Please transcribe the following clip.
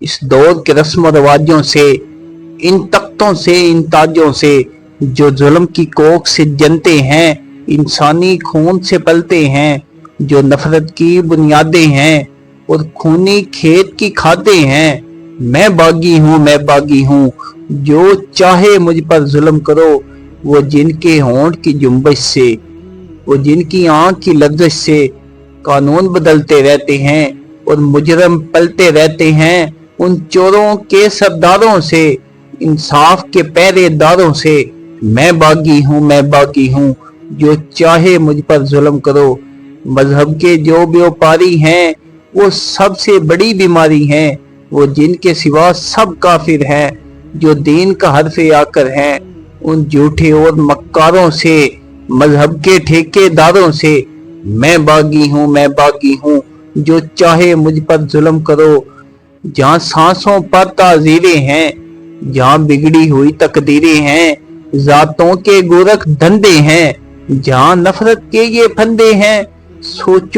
इस दौर के रस्म रवाजों से, इन तख्तों से, इन ताजों से जो जुल्म की कोख से जनते हैं, इंसानी खून से पलते हैं, जो नफरत की बुनियादें हैं और खूनी खेत की खाते हैं। मैं बागी हूँ, मैं बागी हूँ, जो चाहे मुझ पर जुल्म करो। वो जिनके होंठ की जुम्बश से, वो जिनकी आंख की लर्जिश से कानून बदलते रहते हैं और मुजरम पलते रहते हैं, उन चोरों के सरदारों से, इंसाफ के पहरेदारों से। मैं बागी हूँ, मैं बागी हूँ, जो चाहे मुझ पर जुल्म करो। मजहब के जो व्यापारी हैं वो सबसे बड़ी बीमारी हैं, वो जिनके सिवा सब काफिर हैं, जो दीन का हरफे आकर हैं। उन झूठे और मक्कारों से, मजहब के ठेकेदारों से। मैं बागी हूँ, मैं बागी हूँ, जो चाहे मुझ पर जुल्म करो। जहाँ सांसों पर ताजीरें हैं, जहाँ बिगड़ी हुई तकदीरें हैं, जातों के गोरख धंधे हैं, जहाँ नफरत के ये फंदे हैं। सोचो